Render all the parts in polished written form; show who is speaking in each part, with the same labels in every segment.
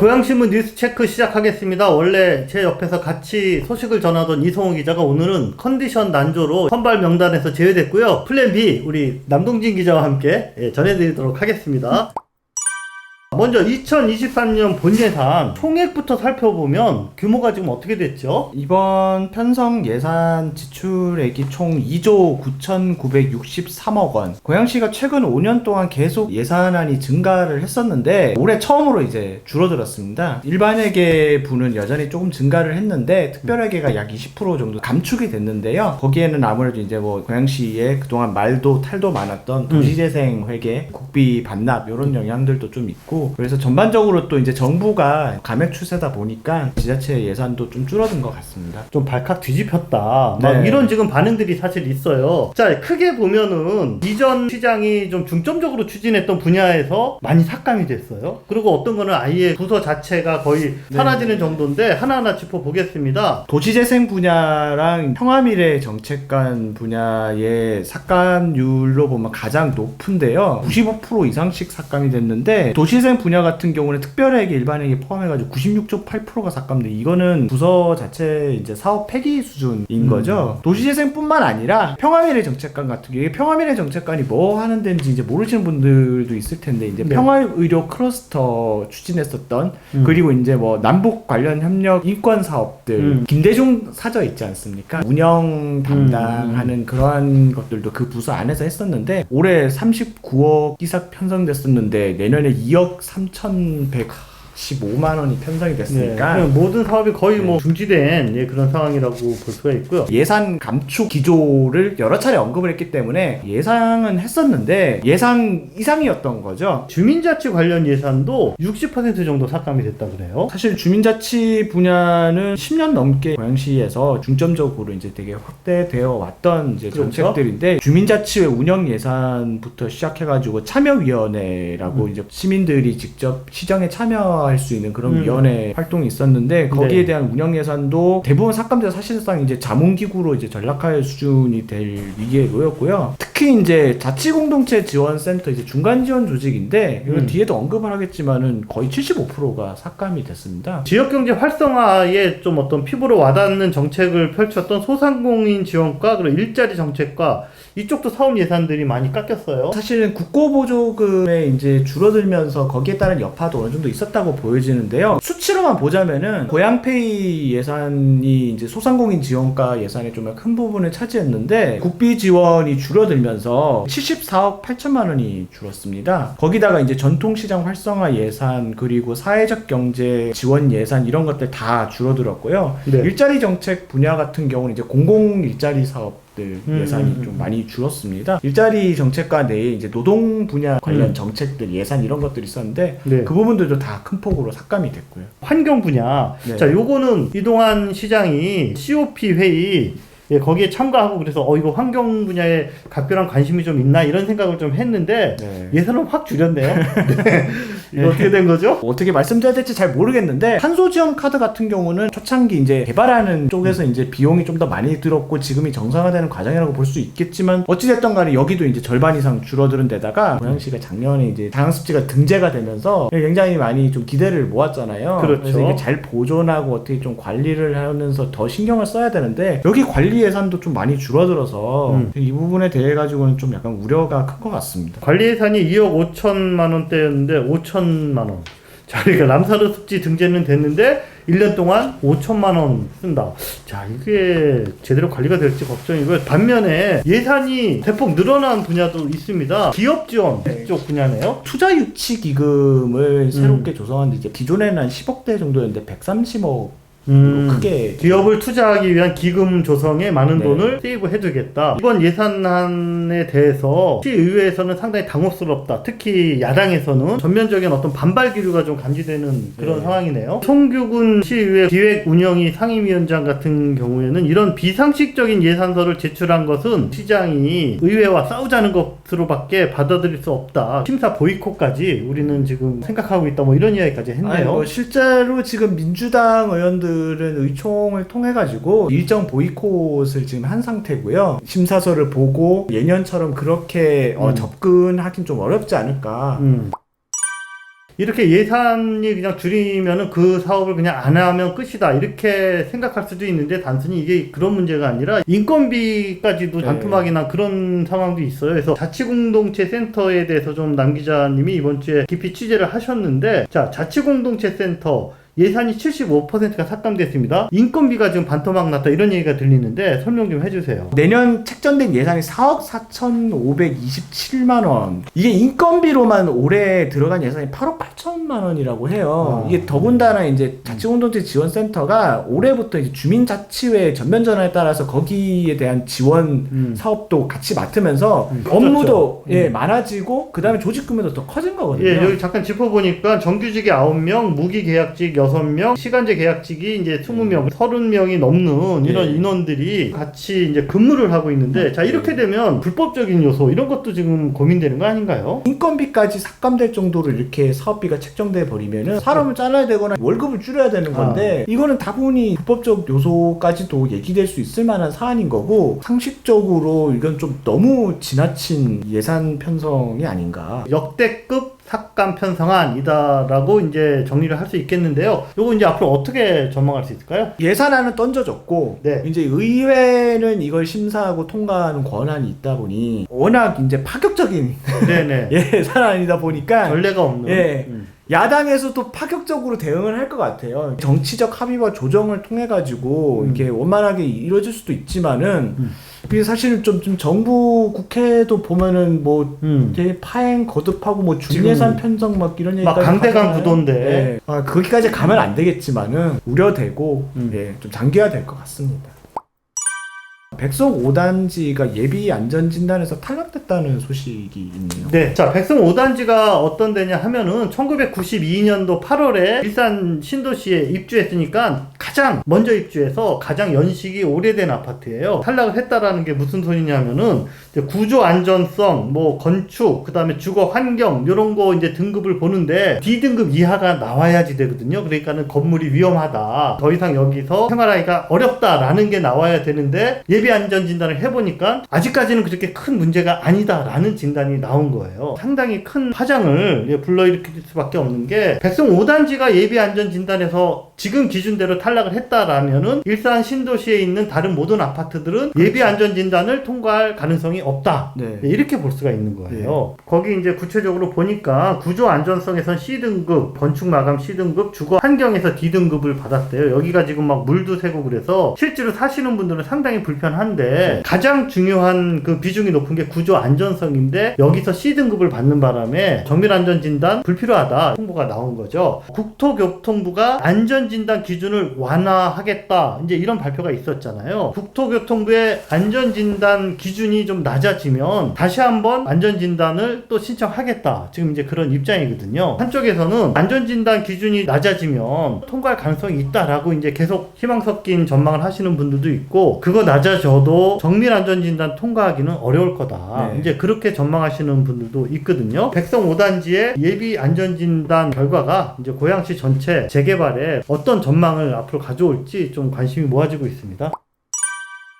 Speaker 1: 고양신문 뉴스체크 시작하겠습니다. 원래 제 옆에서 같이 소식을 전하던 이성호 기자가 오늘은 컨디션 난조로 선발 명단에서 제외됐고요. 플랜 B 우리 남동진 기자와 함께 전해드리도록 하겠습니다. 먼저 2023년 본예산 총액부터 살펴보면 규모가 지금 어떻게 됐죠?
Speaker 2: 이번 편성 예산 지출액이 총 2조 9,963억 원. 고양시가 최근 5년 동안 계속 예산안이 증가를 했었는데 올해 처음으로 이제 줄어들었습니다. 일반회계 부는 여전히 조금 증가를 했는데 특별회계가 약 20% 정도 감축이 됐는데요. 거기에는 아무래도 이제 뭐 고양시에 그동안 말도 탈도 많았던 도시재생 회계, 국비 반납 이런 영향들도 좀 있고, 그래서 전반적으로 또 이제 정부가 감액 추세다 보니까 지자체 예산도 좀 줄어든 것 같습니다.
Speaker 1: 좀 발칵 뒤집혔다. 막
Speaker 2: 네.
Speaker 1: 이런 지금 반응들이 사실 있어요. 자, 크게 보면은 이전 시장이 좀 중점적으로 추진했던 분야에서 많이 삭감이 됐어요. 그리고 어떤 거는 아예 부서 자체가 거의 사라지는 정도인데 하나하나 짚어보겠습니다.
Speaker 2: 도시재생 분야랑 평화미래 정책관 분야의 삭감률로 보면 가장 높은데요. 95% 이상씩 삭감이 됐는데 도시재생 분야 같은 경우는 특별회계, 일반회계 포함해가지고 96조 8%가 삭감돼. 이거는 부서 자체 이제 사업 폐기 수준인 거죠. 도시재생뿐만 아니라 평화미래 정책관 같은 경우에, 평화미래 정책관이 뭐 하는 데인지 이제 모르시는 분들도 있을 텐데, 이제 평화의료 클러스터 추진했었던 그리고 이제 뭐 남북 관련 협력 인권 사업들, 김대중 사저 있지 않습니까? 운영 담당하는 그러한 것들도 그 부서 안에서 했었는데 올해 39억 이상 편성됐었는데 내년에 2억 3,115만 원이 편성이 됐으니까
Speaker 1: 모든 사업이 거의 뭐 중지된 그런 상황이라고 볼 수가 있고요.
Speaker 2: 예산 감축 기조를 여러 차례 언급을 했기 때문에 예상은 했었는데 예상 이상이었던 거죠.
Speaker 1: 주민자치 관련 예산도 60% 정도 삭감이 됐다 그래요.
Speaker 2: 사실 주민자치 분야는 10년 넘게 고양시에서 중점적으로 이제 되게 확대되어 왔던 이제 정책들인데, 주민자치의 운영 예산부터 시작해가지고 참여위원회라고 이제 시민들이 직접 시정에 참여할 수 있는 그런 위원회 활동이 있었는데 거기에 대한 운영 예산도 대부분 삭감돼서 사실상 이제 자문기구로 이제 전락할 수준이 될 위기에 놓였고요. 특히 이제 자치공동체 지원센터, 이제 중간 지원 조직인데 이거 뒤에도 언급을 하겠지만은 거의 75%가 삭감이 됐습니다.
Speaker 1: 지역경제 활성화에 좀 어떤 피부로 와닿는 정책을 펼쳤던 소상공인 지원과 그리고 일자리 정책과 이쪽도 사업 예산들이 많이 깎였어요.
Speaker 2: 사실은 국고보조금에 이제 줄어들면서 거기에 따른 여파도 어느 정도 있었다고 보여지는데요. 수치로만 보자면은 고양페이 예산이 이제 소상공인 지원과 예산의 좀 큰 부분을 차지했는데 국비 지원이 줄어들면서 74억 8천만 원이 줄었습니다. 거기다가 이제 전통시장 활성화 예산 그리고 사회적 경제 지원 예산 이런 것들 다 줄어들었고요. 일자리 정책 분야 같은 경우는 이제 공공 일자리 사업 예산이 좀 많이 줄었습니다. 일자리 정책과 내에 이제 노동 분야 관련 정책들 예산 이런 것들이 있었는데 그 부분들도 다 큰 폭으로 삭감이 됐고요.
Speaker 1: 환경 분야. 자, 요거는 이동환 시장이 COP 회의 거기에 참가하고 그래서 이거 환경 분야에 각별한 관심이 좀 있나 이런 생각을 좀 했는데 예산을 확 줄였네요. 이거 어떻게 된 거죠?
Speaker 2: 어떻게 말씀드려야 될지 잘 모르겠는데 탄소지원 카드 같은 경우는 초창기 이제 개발하는 쪽에서 이제 비용이 좀 더 많이 들었고 지금이 정상화되는 과정이라고 볼 수 있겠지만 어찌됐든 간에 여기도 이제 절반 이상 줄어드는 데다가 고양시가 작년에 이제 다항습지가 등재가 되면서 굉장히 많이 좀 기대를 모았잖아요.
Speaker 1: 그렇죠.
Speaker 2: 그래서 이게 잘 보존하고 어떻게 좀 관리를 하면서 더 신경을 써야 되는데 여기 관리 예산도 좀 많이 줄어들어서 이 부분에 대해 가지고는 좀 약간 우려가 큰 것 같습니다.
Speaker 1: 관리 예산이 2억 5천만 원대였는데 5천만 원. 자, 그러니까 남사로 습지 등재는 됐는데 1년 동안 5천만 원 쓴다. 자, 이게 제대로 관리가 될지 걱정이고요. 반면에 예산이 대폭 늘어난 분야도 있습니다. 기업 지원 이쪽 분야네요.
Speaker 2: 투자 유치 기금을 새롭게 조성하는데 이제 기존에는 한 10억대 정도였는데 130억 크게
Speaker 1: 기업을 투자하기 위한 기금 조성에 많은 돈을 세이브해두겠다. 이번 예산안에 대해서 시의회에서는 상당히 당혹스럽다. 특히 야당에서는 전면적인 어떤 반발 기류가 좀 감지되는 그런 상황이네요. 송규근 시의회 기획운영위 상임위원장 같은 경우에는 이런 비상식적인 예산서를 제출한 것은 시장이 의회와 싸우자는 것으로밖에 받아들일 수 없다. 심사 보이콧까지 우리는 지금 생각하고 있다. 뭐 이런 이야기까지 했네요.
Speaker 2: 실제로 지금 민주당 의원들은 의총을 통해 가지고 일정 보이콧을 지금 한 상태고요. 심사서를 보고 예년처럼 그렇게 접근하긴 좀 어렵지 않을까.
Speaker 1: 이렇게 예산이 그냥 줄이면은 그 사업을 그냥 안 하면 끝이다 이렇게 생각할 수도 있는데 단순히 이게 그런 문제가 아니라 인건비까지도 단품하게 난 그런 상황도 있어요. 그래서 자치공동체 센터에 대해서 좀 남 기자님이 이번 주에 깊이 취재를 하셨는데, 자, 자치공동체 센터 예산이 75%가 삭감됐습니다. 인건비가 지금 반토막 났다 이런 얘기가 들리는데 설명 좀 해주세요.
Speaker 2: 내년 책정된 예산이 4억 4,527만 원. 이게 인건비로만 올해 들어간 예산이 8억 8천만 원이라고 해요. 이게 더군다나 이제 자치공동체 지원센터가 올해부터 이제 주민자치회 전면 전환에 따라서 거기에 대한 지원 사업도 같이 맡으면서 업무도 많아지고 그 다음에 조직 규모도 더 커진 거거든요.
Speaker 1: 예, 여기 잠깐 짚어보니까 정규직이 9명, 무기계약직 6명, 시간제 계약직이 이제 20명, 30명이 넘는 이런 인원들이 같이 이제 근무를 하고 있는데, 자, 이렇게 되면 불법적인 요소, 이런 것도 지금 고민되는 거 아닌가요?
Speaker 2: 인건비까지 삭감될 정도로 이렇게 사업비가 책정돼 버리면은 사람을 잘라야 되거나 월급을 줄여야 되는 건데, 이거는 다분히 불법적 요소까지도 얘기될 수 있을 만한 사안인 거고, 상식적으로 이건 좀 너무 지나친 예산 편성이 아닌가.
Speaker 1: 역대급 삭감 편성안이다라고 이제 정리를 할 수 있겠는데요. 요거 이제 앞으로 어떻게 전망할 수 있을까요?
Speaker 2: 예산안은 던져졌고,
Speaker 1: 네.
Speaker 2: 이제 의회는 이걸 심사하고 통과하는 권한이 있다 보니 워낙 이제 파격적인
Speaker 1: 네네.
Speaker 2: 예산안이다 보니까
Speaker 1: 전례가 없는.
Speaker 2: 야당에서도 파격적으로 대응을 할 것 같아요. 정치적 합의와 조정을 통해 가지고 이렇게 원만하게 이루어질 수도 있지만은 그게 사실 좀 정부 국회도 보면은 뭐 되게 파행 거듭하고 뭐 중예산 편성 막 이런 얘기까지
Speaker 1: 막 강대강
Speaker 2: 하잖아요.
Speaker 1: 구도인데.
Speaker 2: 거기까지 가면 안 되겠지만은 우려되고 좀 장기화될 것 같습니다. 백석 5단지가 예비 안전진단에서 탈락됐다는 소식이 있네요.
Speaker 1: 네. 자, 백성 5단지가 어떤 데냐 하면은 1992년도 8월에 일산 신도시에 입주했으니까 가장 먼저 입주해서 가장 연식이 오래된 아파트예요. 탈락을 했다라는 게 무슨 소리냐면은 이제 구조 안전성, 뭐 건축, 그다음에 주거 환경 이런 거 이제 등급을 보는데 D등급 이하가 나와야지 되거든요. 그러니까는 건물이 위험하다. 더 이상 여기서 생활하기가 어렵다라는 게 나와야 되는데 예비 안전 진단을 해보니까 아직까지는 그렇게 큰 문제가 아니다라는 진단이 나온 거예요. 상당히 큰 파장을 불러일으킬 수밖에 없는 게 백성 5단지가 예비 안전 진단에서 지금 기준대로 탈락을 했다라면은 일산 신도시에 있는 다른 모든 아파트들은 예비 안전 진단을 통과할 가능성이 없다. 이렇게 볼 수가 있는 거예요. 거기 이제 구체적으로 보니까 구조 안전성에선 C등급, 건축 마감 C등급, 주거 환경에서 D등급을 받았대요. 여기가 지금 막 물도 새고 그래서 실제로 사시는 분들은 상당히 불편한데 가장 중요한 그 비중이 높은 게 구조 안전성인데 여기서 C등급을 받는 바람에 정밀 안전 진단 불필요하다 홍보가 나온 거죠. 국토교통부가 안전 진단 기준을 완화하겠다. 이제 이런 발표가 있었잖아요. 국토교통부의 안전 진단 기준이 좀 낮아지면 다시 한번 안전 진단을 또 신청하겠다. 지금 이제 그런 입장이거든요. 한쪽에서는 안전 진단 기준이 낮아지면 통과할 가능성이 있다라고 이제 계속 희망 섞인 전망을 하시는 분들도 있고, 그거 낮아져도 정밀 안전 진단 통과하기는 어려울 거다. 이제 그렇게 전망하시는 분들도 있거든요. 백성 5단지의 예비 안전 진단 결과가 이제 고양시 전체 재개발에 어떤 전망을 앞으로 가져올지 좀 관심이 모아지고 있습니다.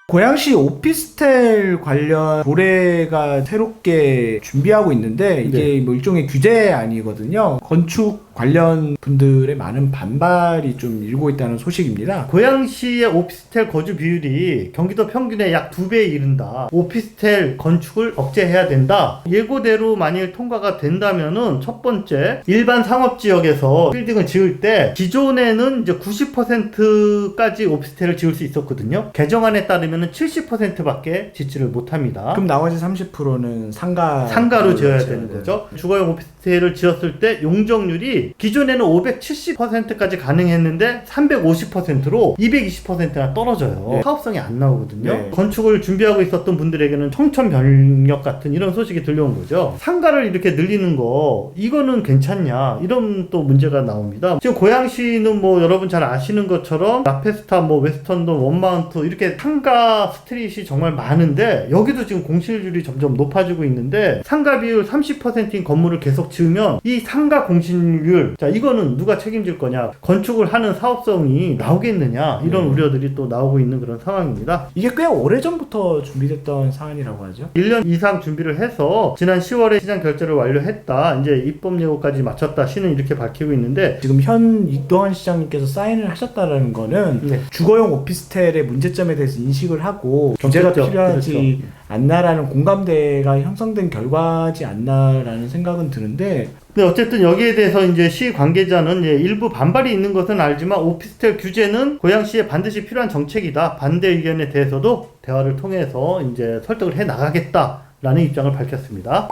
Speaker 2: 고양시 오피스텔 관련 조례가 새롭게 준비하고 있는데 이게 뭐 일종의 규제안이거든요. 건축 관련 분들의 많은 반발이 좀 일고 있다는 소식입니다.
Speaker 1: 고양시의 오피스텔 거주 비율이 경기도 평균의 약 2배에 이른다. 오피스텔 건축을 억제해야 된다. 예고대로 만일 통과가 된다면은 첫 번째, 일반 상업지역에서 빌딩을 지을 때 기존에는 이제 90%까지 오피스텔을 지을 수 있었거든요. 개정안에 따르면 70%밖에 짓지를 못합니다.
Speaker 2: 그럼 나머지 30%는
Speaker 1: 상가로 지어야 되는 거죠. 주거용 오피스텔을 지었을 때 용적률이 기존에는 570%까지 가능했는데 350%로 220%나 떨어져요. 사업성이 안 나오거든요. 건축을 준비하고 있었던 분들에게는 청천벽력 같은 이런 소식이 들려온 거죠. 상가를 이렇게 늘리는 거 이거는 괜찮냐 이런 또 문제가 나옵니다. 지금 고양시는 뭐 여러분 잘 아시는 것처럼 라페스타, 뭐 웨스턴도, 원마운트 이렇게 상가 스트릿이 정말 많은데 여기도 지금 공실률이 점점 높아지고 있는데 상가 비율 30%인 건물을 계속 계속 지으면 이 상가 공실률, 자 이거는 누가 책임질 거냐, 건축을 하는 사업성이 나오겠느냐, 이런 우려들이 또 나오고 있는 그런 상황입니다.
Speaker 2: 이게 꽤 오래전부터 준비됐던 사안이라고 하죠.
Speaker 1: 1년 이상 준비를 해서 지난 10월에 시장 결재를 완료했다, 이제 입법 예고까지 마쳤다, 시는 이렇게 밝히고 있는데,
Speaker 2: 지금 현 이동환 시장님께서 사인을 하셨다라는 거는
Speaker 1: 네.
Speaker 2: 주거용 오피스텔의 문제점에 대해서 인식을 하고 규제가
Speaker 1: 그렇죠.
Speaker 2: 필요하지
Speaker 1: 그렇죠.
Speaker 2: 않나라는 공감대가 형성된 결과지 않나라는 생각은 드는데,
Speaker 1: 근데 어쨌든 여기에 대해서 이제 시 관계자는 일부 반발이 있는 것은 알지만 오피스텔 규제는 고양시에 반드시 필요한 정책이다, 반대 의견에 대해서도 대화를 통해서 이제 설득을 해 나가겠다라는 입장을 밝혔습니다.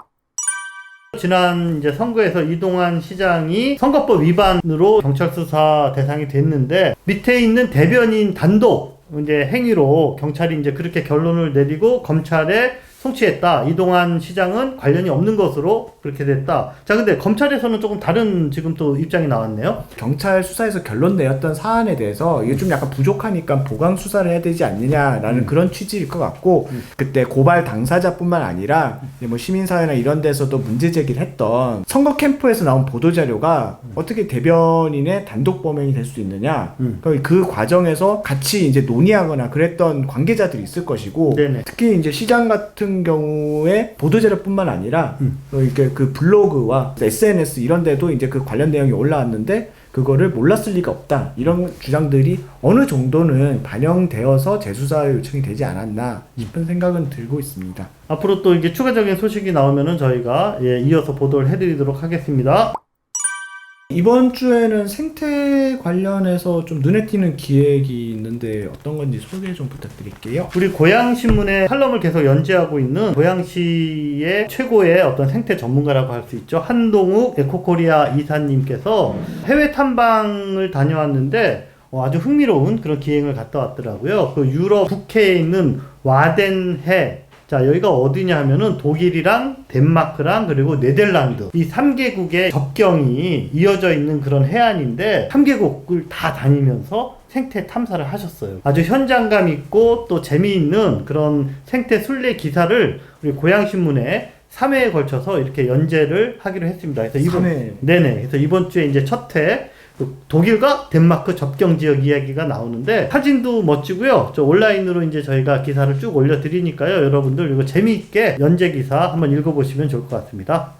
Speaker 1: 지난 이제 선거에서 이동환 시장이 선거법 위반으로 경찰 수사 대상이 됐는데, 밑에 있는 대변인 단독 이제 행위로 경찰이 이제 그렇게 결론을 내리고 검찰에 송치했다. 이동환 시장은 관련이 없는 것으로 그렇게 됐다. 자, 근데 검찰에서는 조금 다른 지금 또 입장이 나왔네요.
Speaker 2: 경찰 수사에서 결론 내었던 사안에 대해서 이게 좀 약간 부족하니까 보강 수사를 해야 되지 않느냐라는 그런 취지일 것 같고, 그때 고발 당사자뿐만 아니라 이제 뭐 시민사회나 이런 데서도 문제 제기를 했던 선거 캠프에서 나온 보도자료가 어떻게 대변인의 단독 범행이 될 수 있느냐, 그 과정에서 같이 이제 논의하거나 그랬던 관계자들이 있을 것이고,
Speaker 1: 네네.
Speaker 2: 특히 이제 시장 같은 경우에 보도자료뿐만 아니라 이렇게 그 블로그와 SNS 이런 데도 이제 그 관련 내용이 올라왔는데 그거를 몰랐을 리가 없다, 이런 주장들이 어느 정도는 반영되어서 재수사 요청이 되지 않았나 싶은 생각은 들고 있습니다.
Speaker 1: 앞으로 또 이게 추가적인 소식이 나오면은 저희가 이어서 보도를 해드리도록 하겠습니다.
Speaker 2: 이번 주에는 생태 관련해서 좀 눈에 띄는 기획이 있는데 어떤 건지 소개 좀 부탁드릴게요.
Speaker 1: 우리 고양신문에 칼럼을 계속 연재하고 있는 고양시의 최고의 어떤 생태 전문가라고 할 수 있죠. 한동욱 에코코리아 이사님께서 해외 탐방을 다녀왔는데 아주 흥미로운 그런 기행을 갔다 왔더라고요. 그 유럽 북해에 있는 와덴해, 자 여기가 어디냐 하면은 독일이랑 덴마크랑 그리고 네덜란드, 이 3개국의 접경이 이어져 있는 그런 해안인데 3개국을 다 다니면서 생태 탐사를 하셨어요. 아주 현장감 있고 또 재미있는 그런 생태 순례 기사를 우리 고양신문에 3회에 걸쳐서 이렇게 연재를 하기로 했습니다. 그래서 이번
Speaker 2: 3회.
Speaker 1: 네네. 그래서 이번 주에 이제 첫 회 독일과 덴마크 접경 지역 이야기가 나오는데 사진도 멋지고요. 저 온라인으로 이제 저희가 기사를 쭉 올려드리니까요. 여러분들 이거 재미있게 연재 기사 한번 읽어보시면 좋을 것 같습니다.